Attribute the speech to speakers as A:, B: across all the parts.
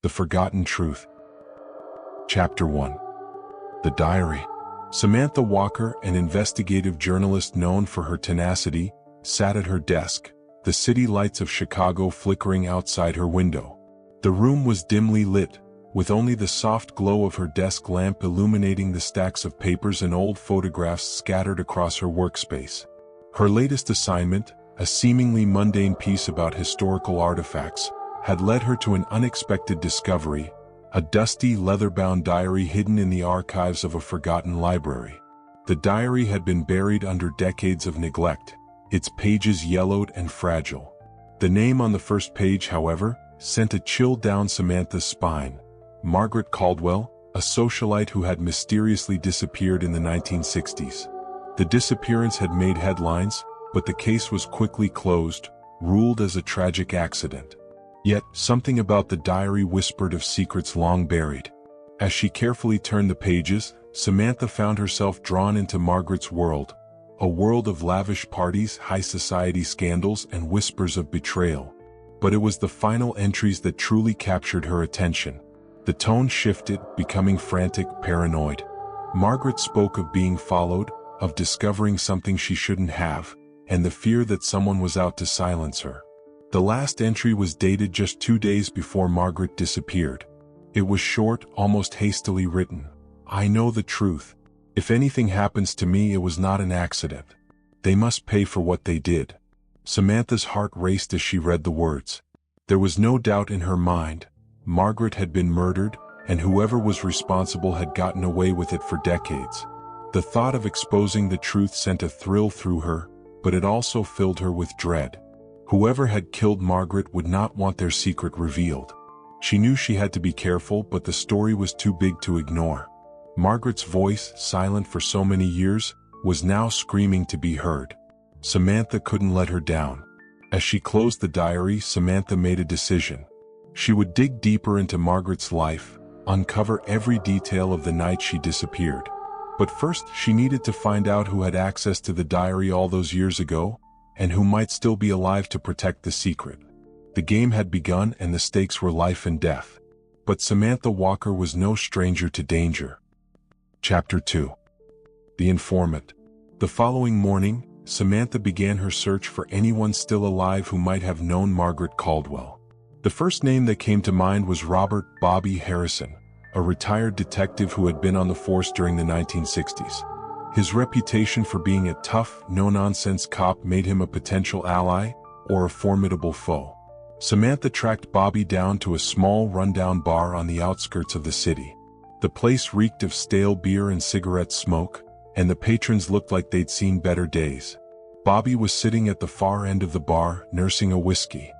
A: The Forgotten Truth. Chapter 1. The Diary. Samantha Walker, an investigative journalist known for her tenacity, sat at her desk, the city lights of Chicago flickering outside her window. The room was dimly lit, with only the soft glow of her desk lamp illuminating the stacks of papers and old photographs scattered across her workspace. Her latest assignment, a seemingly mundane piece about historical artifacts, had led her to an unexpected discovery, a dusty leather-bound diary hidden in the archives of a forgotten library. The diary had been buried under decades of neglect, its pages yellowed and fragile. The name on the first page, however, sent a chill down Samantha's spine. Margaret Caldwell, a socialite who had mysteriously disappeared in the 1960s. The disappearance had made headlines, but the case was quickly closed, ruled as a tragic accident. Yet, something about the diary whispered of secrets long buried. As she carefully turned the pages, Samantha found herself drawn into Margaret's world, a world of lavish parties, high society scandals, and whispers of betrayal. But it was the final entries that truly captured her attention. The tone shifted, becoming frantic, paranoid. Margaret spoke of being followed, of discovering something she shouldn't have, and the fear that someone was out to silence her. The last entry was dated just 2 days before Margaret disappeared. It was short, almost hastily written. "I know the truth. If anything happens to me, it was not an accident. They must pay for what they did." Samantha's heart raced as she read the words. There was no doubt in her mind. Margaret had been murdered, and whoever was responsible had gotten away with it for decades. The thought of exposing the truth sent a thrill through her, but it also filled her with dread. Whoever had killed Margaret would not want their secret revealed. She knew she had to be careful, but the story was too big to ignore. Margaret's voice, silent for so many years, was now screaming to be heard. Samantha couldn't let her down. As she closed the diary, Samantha made a decision. She would dig deeper into Margaret's life, uncover every detail of the night she disappeared. But first, she needed to find out who had access to the diary all those years ago, and who might still be alive to protect the secret. The game had begun and the stakes were life and death. But Samantha Walker was no stranger to danger. Chapter 2. The Informant. The following morning, Samantha began her search for anyone still alive who might have known Margaret Caldwell. The first name that came to mind was Robert "Bobby" Harrison, a retired detective who had been on the force during the 1960s. His reputation for being a tough, no-nonsense cop made him a potential ally or a formidable foe. Samantha tracked Bobby down to a small, rundown bar on the outskirts of the city. The place reeked of stale beer and cigarette smoke, and the patrons looked like they'd seen better days. Bobby was sitting at the far end of the bar, nursing a whiskey.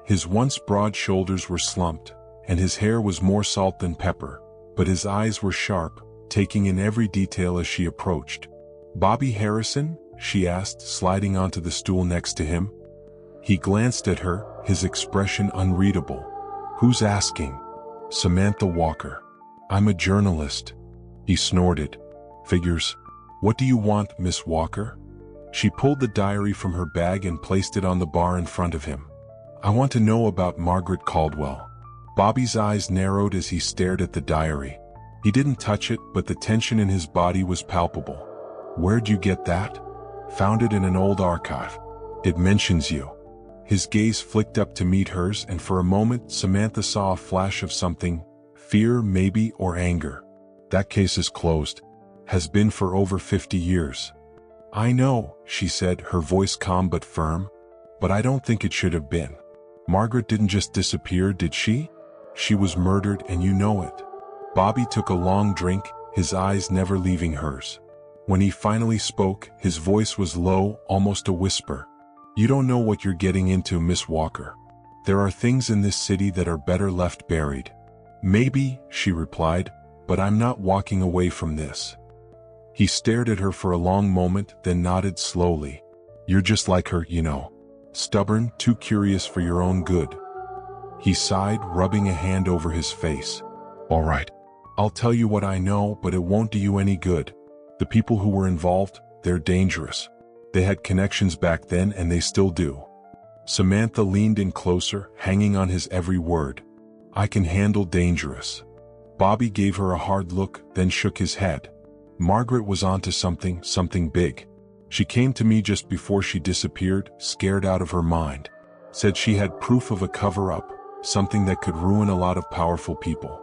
A: His once broad shoulders were slumped, and his hair was more salt than pepper, but his eyes were sharp, taking in every detail as she approached. "Bobby Harrison?" she asked, sliding onto the stool next to him. He glanced at her, his expression unreadable. "Who's asking?" "Samantha Walker. I'm a journalist." He snorted. "Figures. What do you want, Miss Walker?" She pulled the diary from her bag and placed it on the bar in front of him. "I want to know about Margaret Caldwell." Bobby's eyes narrowed as he stared at the diary. He didn't touch it, but the tension in his body was palpable. "Where'd you get that?" "Found it in an old archive. It mentions you." His gaze flicked up to meet hers, and for a moment Samantha saw a flash of something, fear maybe, or anger. "That case is closed. Has been for over 50 years. "I know," she said, her voice calm but firm. "But I don't think it should have been. Margaret didn't just disappear, did she? She was murdered, and you know it." Bobby took a long drink, his eyes never leaving hers. When he finally spoke, his voice was low, almost a whisper. "You don't know what you're getting into, Miss Walker. There are things in this city that are better left buried." "Maybe," she replied, "but I'm not walking away from this." He stared at her for a long moment, then nodded slowly. "You're just like her, you know. Stubborn, too curious for your own good." He sighed, rubbing a hand over his face. "All right. I'll tell you what I know, but it won't do you any good. The people who were involved, they're dangerous. They had connections back then and they still do." Samantha leaned in closer, hanging on his every word. I can handle dangerous. Bobby gave her a hard look, then shook his head. Margaret was onto something big. She came to me just before she disappeared, scared out of her mind. Said she had proof of a cover-up, something that could ruin a lot of powerful people.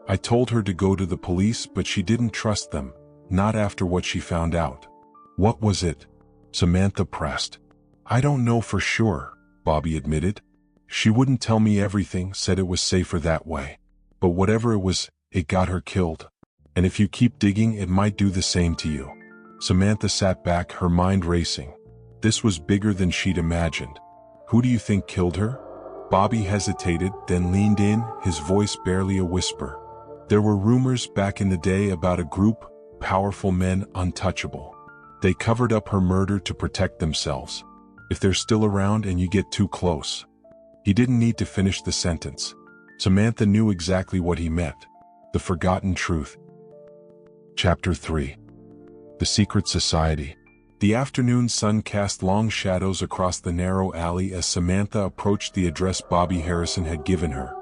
A: I told her to go to the police, but she didn't trust them, not after what she found out. What was it? Samantha pressed. I don't know for sure, Bobby admitted. She wouldn't tell me everything, said it was safer that way. But whatever it was, it got her killed. And if you keep digging, it might do the same to you. Samantha sat back, her mind racing. This was bigger than she'd imagined. Who do you think killed her? Bobby hesitated, then leaned in, his voice barely a whisper. There were rumors back in the day about a group, powerful men, untouchable. They covered up her murder to protect themselves. If they're still around and you get too close. He didn't need to finish the sentence. Samantha knew exactly what he meant. The Forgotten Truth. Chapter 3. The Secret Society. The afternoon sun cast long shadows across the narrow alley as Samantha approached the address Bobby Harrison had given her.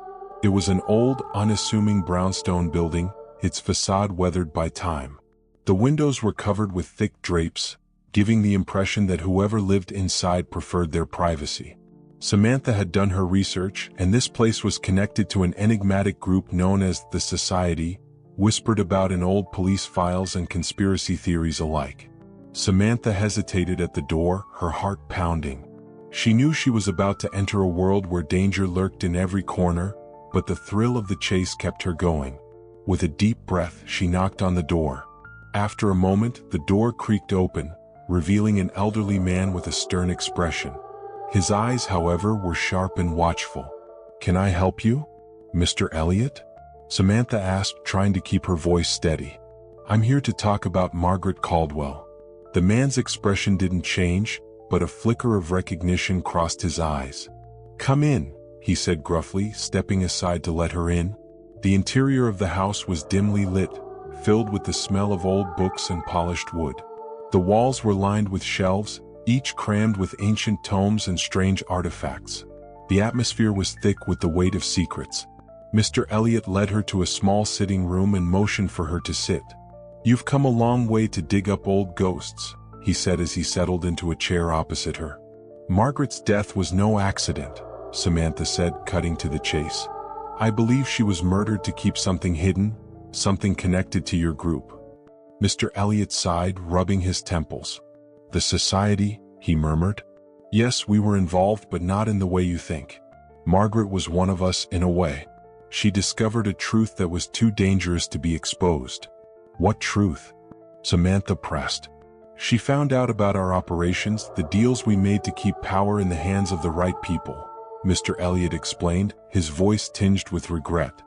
A: It was an old, unassuming brownstone building, its facade weathered by time. The windows were covered with thick drapes, giving the impression that whoever lived inside preferred their privacy. Samantha had done her research, and this place was connected to an enigmatic group known as the Society, whispered about in old police files and conspiracy theories alike. Samantha hesitated at the door, her heart pounding. She knew she was about to enter a world where danger lurked in every corner, but the thrill of the chase kept her going. With a deep breath, she knocked on the door. After a moment, the door creaked open, revealing an elderly man with a stern expression. His eyes, however, were sharp and watchful. "Can I help you, Mr. Elliot?" Samantha asked, trying to keep her voice steady. "I'm here to talk about Margaret Caldwell." The man's expression didn't change, but a flicker of recognition crossed his eyes. "Come in," he said gruffly, stepping aside to let her in. The interior of the house was dimly lit, filled with the smell of old books and polished wood. The walls were lined with shelves, each crammed with ancient tomes and strange artifacts. The atmosphere was thick with the weight of secrets. Mr. Elliot led her to a small sitting room and motioned for her to sit. "You've come a long way to dig up old ghosts," he said as he settled into a chair opposite her. "Margaret's death was no accident," Samantha said, cutting to the chase. "I believe she was murdered to keep something hidden, something connected to your group." Mr. Elliot sighed, rubbing his temples. "The Society," he murmured. "Yes, we were involved, but not in the way you think. Margaret was one of us in a way. She discovered a truth that was too dangerous to be exposed." "What truth?" Samantha pressed. "She found out about our operations, the deals we made to keep power in the hands of the right people," Mr. Elliot explained, his voice tinged with regret.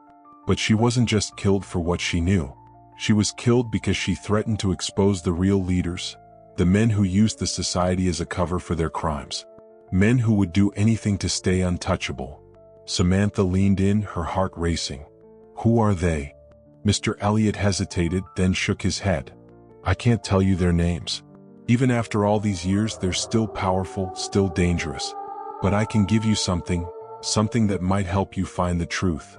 A: "But she wasn't just killed for what she knew. She was killed because she threatened to expose the real leaders, the men who used the Society as a cover for their crimes. Men who would do anything to stay untouchable." Samantha leaned in, her heart racing. "Who are they?" Mr. Elliot hesitated, then shook his head. "I can't tell you their names. Even after all these years, they're still powerful, still dangerous. But I can give you something that might help you find the truth."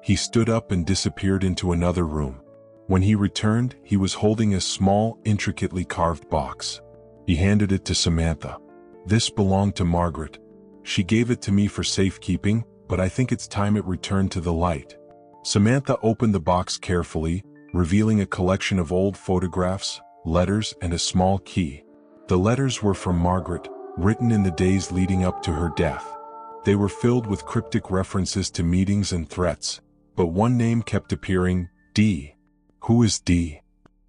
A: He stood up and disappeared into another room. When he returned, he was holding a small, intricately carved box. He handed it to Samantha. "This belonged to Margaret. She gave it to me for safekeeping, but I think it's time it returned to the light." Samantha opened the box carefully, revealing a collection of old photographs, letters, and a small key. The letters were from Margaret, written in the days leading up to her death. They were filled with cryptic references to meetings and threats, but one name kept appearing: D. "Who is D?"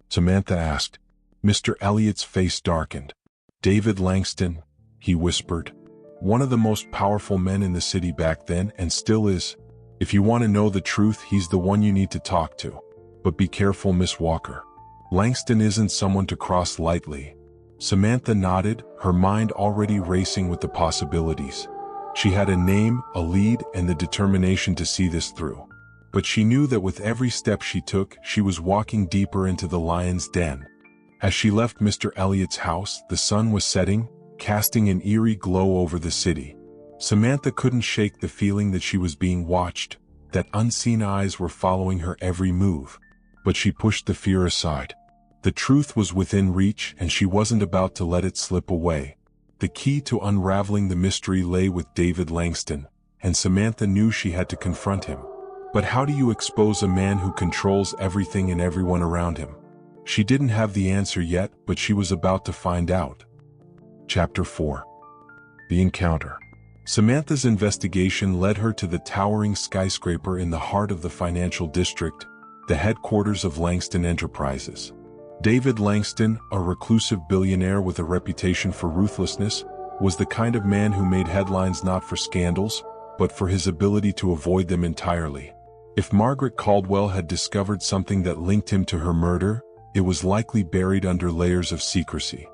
A: Samantha asked. Mr. Elliot's face darkened. "DavidLangston," he whispered. "One of the most powerful men in the city back then, and still is. If you want to know the truth, he's the one you need to talk to. But be careful, Miss Walker. Langston isn't someone to cross lightly." Samantha nodded, her mind already racing with the possibilities. She had a name, a lead, and the determination to see this through. But she knew that with every step she took, she was walking deeper into the lion's den. As she left Mr. Elliot's house, the sun was setting, casting an eerie glow over the city. Samantha couldn't shake the feeling that she was being watched, that unseen eyes were following her every move. But she pushed the fear aside. The truth was within reach and she wasn't about to let it slip away. The key to unraveling the mystery lay with DavidLangston, and Samantha knew she had to confront him. But how do you expose a man who controls everything and everyone around him? She didn't have the answer yet, but she was about to find out. Chapter 4. The Encounter. Samantha's investigation led her to the towering skyscraper in the heart of the financial district, the headquarters of Langston Enterprises. DavidLangston, a reclusive billionaire with a reputation for ruthlessness, was the kind of man who made headlines not for scandals, but for his ability to avoid them entirely. If Margaret Caldwell had discovered something that linked him to her murder, it was likely buried under layers of secrecy.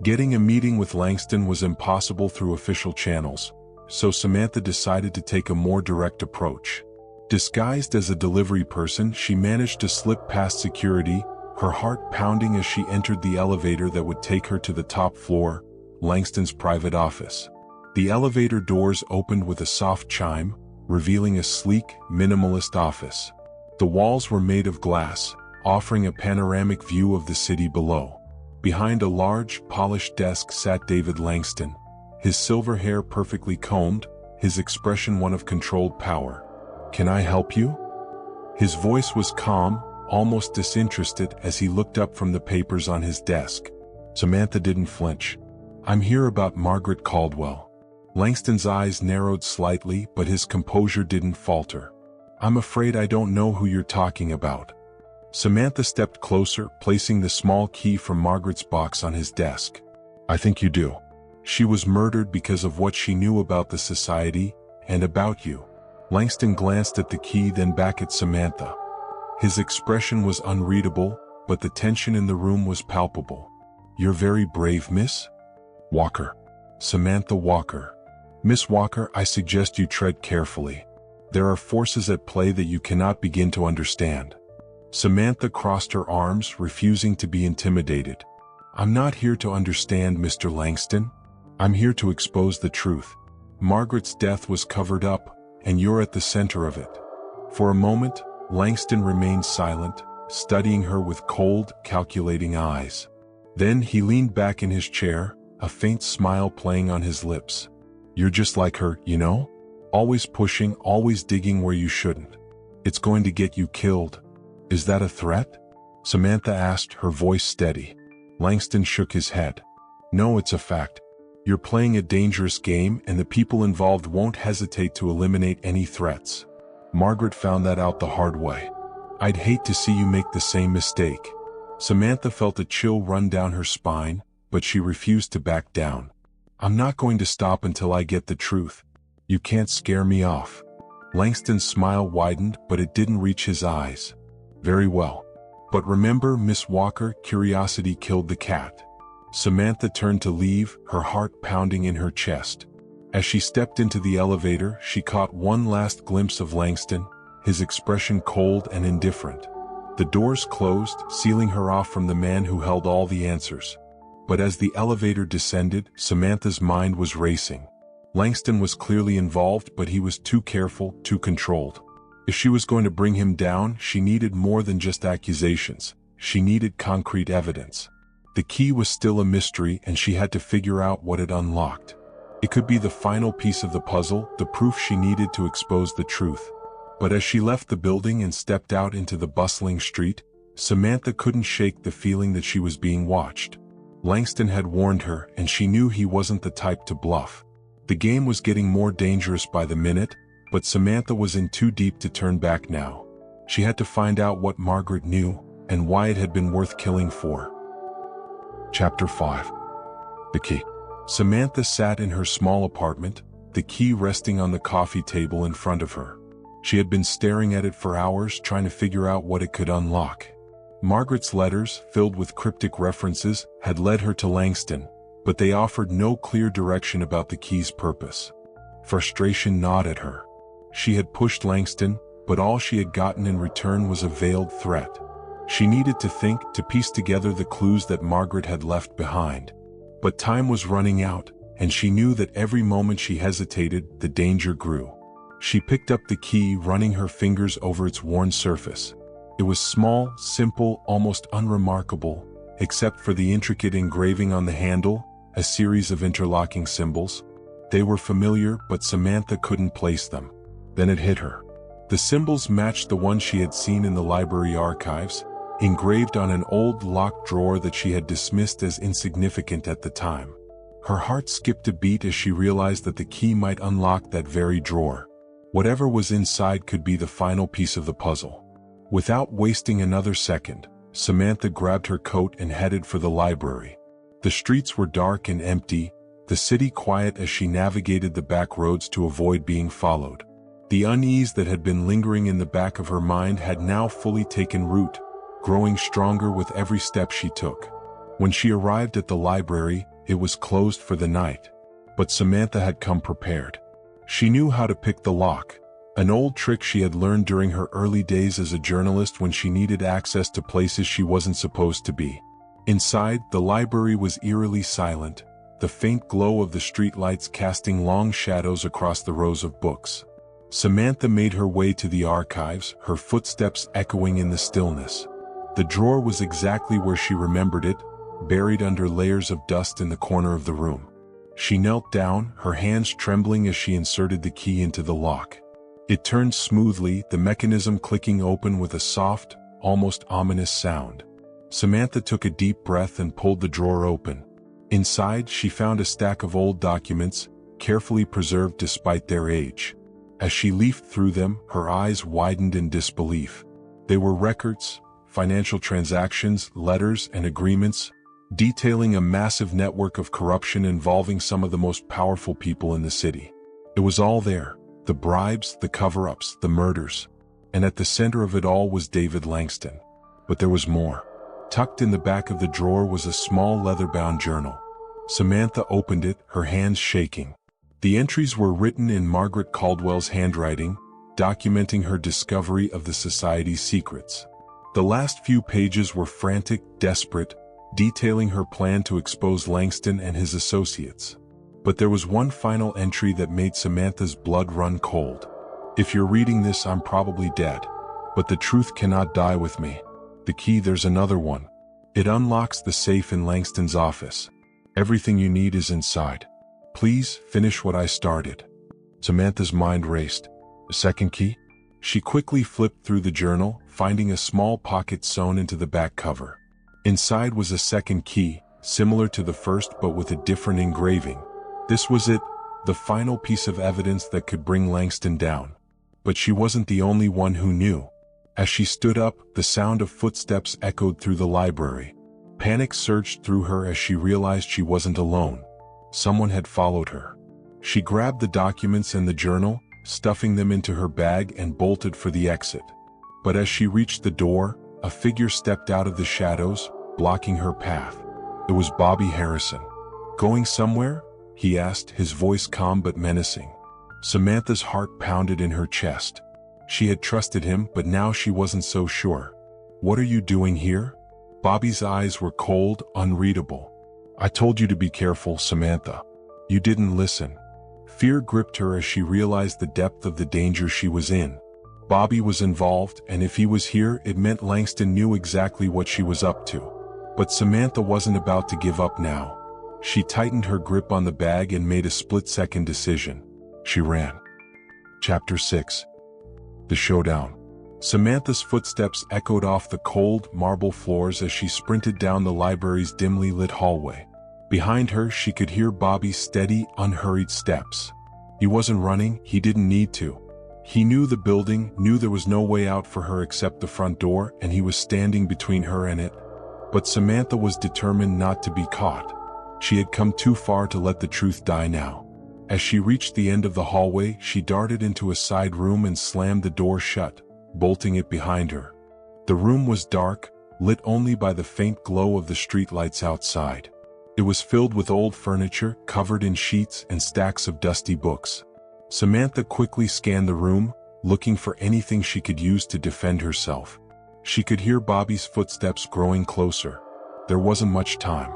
A: Getting a meeting with Langston was impossible through official channels, so Samantha decided to take a more direct approach. Disguised as a delivery person, she managed to slip past security, her heart pounding as she entered the elevator that would take her to the top floor, Langston's private office. The elevator doors opened with a soft chime, revealing a sleek, minimalist office. The walls were made of glass, offering a panoramic view of the city below. Behind a large, polished desk sat DavidLangston, his silver hair perfectly combed, his expression one of controlled power. "Can I help you?" His voice was calm, almost disinterested as he looked up from the papers on his desk. Samantha didn't flinch. "I'm here about Margaret Caldwell." Langston's eyes narrowed slightly, but his composure didn't falter. "I'm afraid I don't know who you're talking about." Samantha stepped closer, placing the small key from Margaret's box on his desk. "I think you do. She was murdered because of what she knew about the society, and about you." Langston glanced at the key, then back at Samantha. His expression was unreadable, but the tension in the room was palpable. "You're very brave, Miss Walker." "Samantha Walker." "Miss Walker, I suggest you tread carefully. There are forces at play that you cannot begin to understand." Samantha crossed her arms, refusing to be intimidated. "I'm not here to understand, Mr. Langston. I'm here to expose the truth. Margaret's death was covered up, and you're at the center of it." For a moment, Langston remained silent, studying her with cold, calculating eyes. Then he leaned back in his chair, a faint smile playing on his lips. "You're just like her, you know? Always pushing, always digging where you shouldn't. It's going to get you killed." "Is that a threat?" Samantha asked, her voice steady. Langston shook his head. "No, it's a fact. You're playing a dangerous game, and the people involved won't hesitate to eliminate any threats. Margaret found that out the hard way. I'd hate to see you make the same mistake." Samantha felt a chill run down her spine, but she refused to back down. "I'm not going to stop until I get the truth. You can't scare me off." Langston's smile widened, but it didn't reach his eyes. "Very well. But remember, Miss Walker, curiosity killed the cat." Samantha turned to leave, her heart pounding in her chest. As she stepped into the elevator, she caught one last glimpse of Langston, his expression cold and indifferent. The doors closed, sealing her off from the man who held all the answers. But as the elevator descended, Samantha's mind was racing. Langston was clearly involved, but he was too careful, too controlled. If she was going to bring him down, she needed more than just accusations. She needed concrete evidence. The key was still a mystery, and she had to figure out what it unlocked. It could be the final piece of the puzzle, the proof she needed to expose the truth. But as she left the building and stepped out into the bustling street, Samantha couldn't shake the feeling that she was being watched. Langston had warned her, and she knew he wasn't the type to bluff. The game was getting more dangerous by the minute, but Samantha was in too deep to turn back now. She had to find out what Margaret knew, and why it had been worth killing for. Chapter 5. The Key. Samantha sat in her small apartment, the key resting on the coffee table in front of her. She had been staring at it for hours, trying to figure out what it could unlock. Margaret's letters, filled with cryptic references, had led her to Langston, but they offered no clear direction about the key's purpose. Frustration gnawed at her. She had pushed Langston, but all she had gotten in return was a veiled threat. She needed to think, to piece together the clues that Margaret had left behind. But time was running out, and she knew that every moment she hesitated, the danger grew. She picked up the key, running her fingers over its worn surface. It was small, simple, almost unremarkable, except for the intricate engraving on the handle, a series of interlocking symbols. They were familiar, but Samantha couldn't place them. Then it hit her. The symbols matched the ones she had seen in the library archives, engraved on an old locked drawer that she had dismissed as insignificant at the time. Her heart skipped a beat as she realized that the key might unlock that very drawer. Whatever was inside could be the final piece of the puzzle. Without wasting another second, Samantha grabbed her coat and headed for the library. The streets were dark and empty, the city quiet as she navigated the back roads to avoid being followed. The unease that had been lingering in the back of her mind had now fully taken root, growing stronger with every step she took. When she arrived at the library, it was closed for the night. But Samantha had come prepared. She knew how to pick the lock, an old trick she had learned during her early days as a journalist when she needed access to places she wasn't supposed to be. Inside, the library was eerily silent, the faint glow of the streetlights casting long shadows across the rows of books. Samantha made her way to the archives, her footsteps echoing in the stillness. The drawer was exactly where she remembered it, buried under layers of dust in the corner of the room. She knelt down, her hands trembling as she inserted the key into the lock. It turned smoothly, the mechanism clicking open with a soft, almost ominous sound. Samantha took a deep breath and pulled the drawer open. Inside, she found a stack of old documents, carefully preserved despite their age. As she leafed through them, her eyes widened in disbelief. They were records, financial transactions, letters, and agreements, detailing a massive network of corruption involving some of the most powerful people in the city. It was all there. The bribes, the cover-ups, the murders. And at the center of it all was DavidLangston. But there was more. Tucked in the back of the drawer was a small leather-bound journal. Samantha opened it, her hands shaking. The entries were written in Margaret Caldwell's handwriting, documenting her discovery of the Society's secrets. The last few pages were frantic, desperate, detailing her plan to expose Langston and his associates. But there was one final entry that made Samantha's blood run cold. If you're reading this, I'm probably dead. But the truth cannot die with me. The key, there's another one. It unlocks the safe in Langston's office. Everything you need is inside. Please, finish what I started. Samantha's mind raced. A second key? She quickly flipped through the journal, finding a small pocket sewn into the back cover. Inside was a second key, similar to the first but with a different engraving. This was it, the final piece of evidence that could bring Langston down. But she wasn't the only one who knew. As she stood up, the sound of footsteps echoed through the library. Panic surged through her as she realized she wasn't alone. Someone had followed her. She grabbed the documents and the journal, stuffing them into her bag and bolted for the exit. But as she reached the door, a figure stepped out of the shadows, blocking her path. It was Bobby Harrison. Going somewhere? He asked, his voice calm but menacing. Samantha's heart pounded in her chest. She had trusted him, but now she wasn't so sure. What are you doing here? Bobby's eyes were cold, unreadable. I told you to be careful, Samantha. You didn't listen. Fear gripped her as she realized the depth of the danger she was in. Bobby was involved, and if he was here, it meant Langston knew exactly what she was up to. But Samantha wasn't about to give up now. She tightened her grip on the bag and made a split-second decision. She ran. Chapter 6. The Showdown. Samantha's footsteps echoed off the cold, marble floors as she sprinted down the library's dimly lit hallway. Behind her, she could hear Bobby's steady, unhurried steps. He wasn't running, he didn't need to. He knew the building, knew there was no way out for her except the front door, and he was standing between her and it. But Samantha was determined not to be caught. She had come too far to let the truth die now. As she reached the end of the hallway, she darted into a side room and slammed the door shut, bolting it behind her. The room was dark, lit only by the faint glow of the streetlights outside. It was filled with old furniture, covered in sheets and stacks of dusty books. Samantha quickly scanned the room, looking for anything she could use to defend herself. She could hear Bobby's footsteps growing closer. There wasn't much time.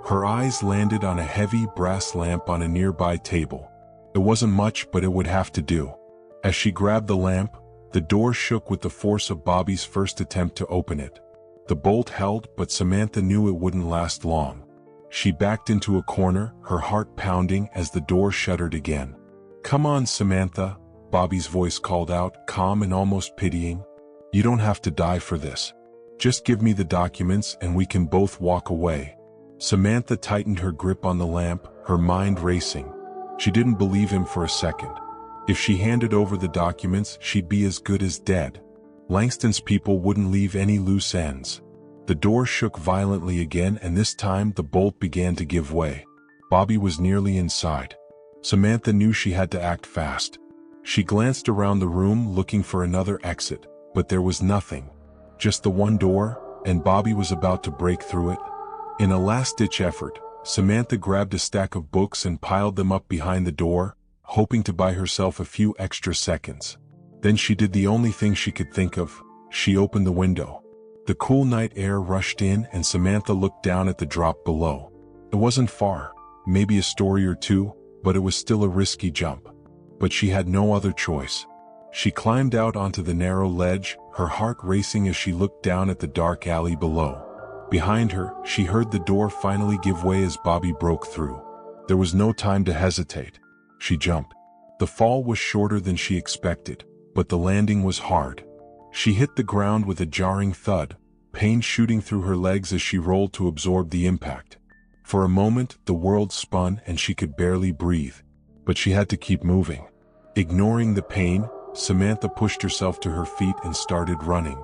A: Her eyes landed on a heavy brass lamp on a nearby table. It wasn't much, but it would have to do. As she grabbed the lamp, the door shook with the force of Bobby's first attempt to open it. The bolt held, but Samantha knew it wouldn't last long. She backed into a corner, her heart pounding as the door shuttered again. "Come on, Samantha," Bobby's voice called out, calm and almost pitying. "You don't have to die for this. Just give me the documents and we can both walk away." Samantha tightened her grip on the lamp, her mind racing. She didn't believe him for a second. If she handed over the documents, she'd be as good as dead. Langston's people wouldn't leave any loose ends. The door shook violently again, and this time the bolt began to give way. Bobby was nearly inside. Samantha knew she had to act fast. She glanced around the room looking for another exit, but there was nothing. Just the one door, and Bobby was about to break through it. In a last-ditch effort, Samantha grabbed a stack of books and piled them up behind the door, hoping to buy herself a few extra seconds. Then she did the only thing she could think of. She opened the window. The cool night air rushed in and Samantha looked down at the drop below. It wasn't far, maybe a story or two, but it was still a risky jump. But she had no other choice. She climbed out onto the narrow ledge, her heart racing as she looked down at the dark alley below. Behind her, she heard the door finally give way as Bobby broke through. There was no time to hesitate. She jumped. The fall was shorter than she expected, but the landing was hard. She hit the ground with a jarring thud, pain shooting through her legs as she rolled to absorb the impact. For a moment, the world spun and she could barely breathe, but she had to keep moving. Ignoring the pain, Samantha pushed herself to her feet and started running.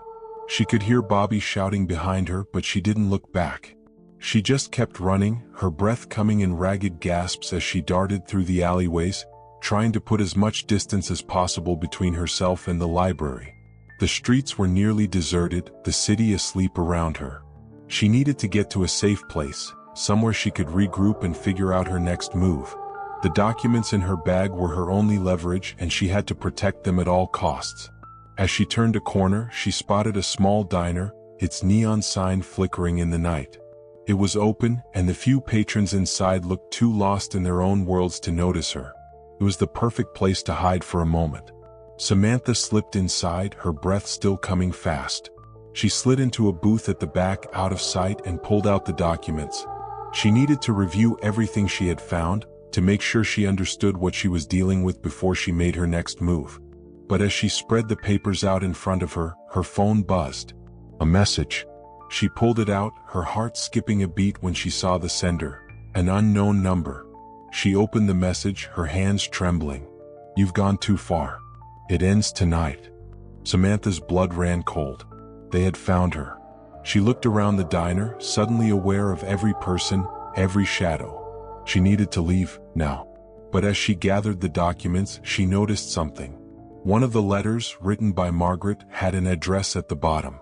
A: She could hear Bobby shouting behind her, but she didn't look back. She just kept running, her breath coming in ragged gasps as she darted through the alleyways, trying to put as much distance as possible between herself and the library. The streets were nearly deserted, the city asleep around her. She needed to get to a safe place, somewhere she could regroup and figure out her next move. The documents in her bag were her only leverage, and she had to protect them at all costs. As she turned a corner, she spotted a small diner, its neon sign flickering in the night. It was open, and the few patrons inside looked too lost in their own worlds to notice her. It was the perfect place to hide for a moment. Samantha slipped inside, her breath still coming fast. She slid into a booth at the back, out of sight, and pulled out the documents. She needed to review everything she had found, to make sure she understood what she was dealing with before she made her next move. But as she spread the papers out in front of her, her phone buzzed. A message. She pulled it out, her heart skipping a beat when she saw the sender. An unknown number. She opened the message, her hands trembling. "You've gone too far. It ends tonight." Samantha's blood ran cold. They had found her. She looked around the diner, suddenly aware of every person, every shadow. She needed to leave, now. But as she gathered the documents, she noticed something. One of the letters, written by Margaret, had an address at the bottom.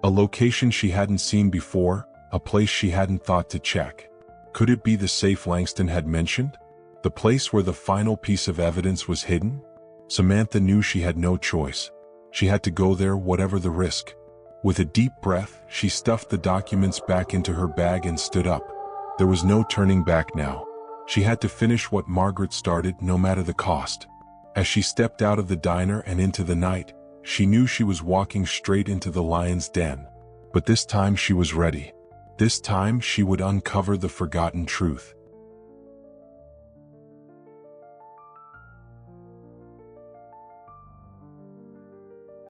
A: A location she hadn't seen before, a place she hadn't thought to check. Could it be the safe Langston had mentioned? The place where the final piece of evidence was hidden? Samantha knew she had no choice. She had to go there, whatever the risk. With a deep breath, she stuffed the documents back into her bag and stood up. There was no turning back now. She had to finish what Margaret started, no matter the cost. As she stepped out of the diner and into the night, she knew she was walking straight into the lion's den. But this time she was ready. This time she would uncover the forgotten truth.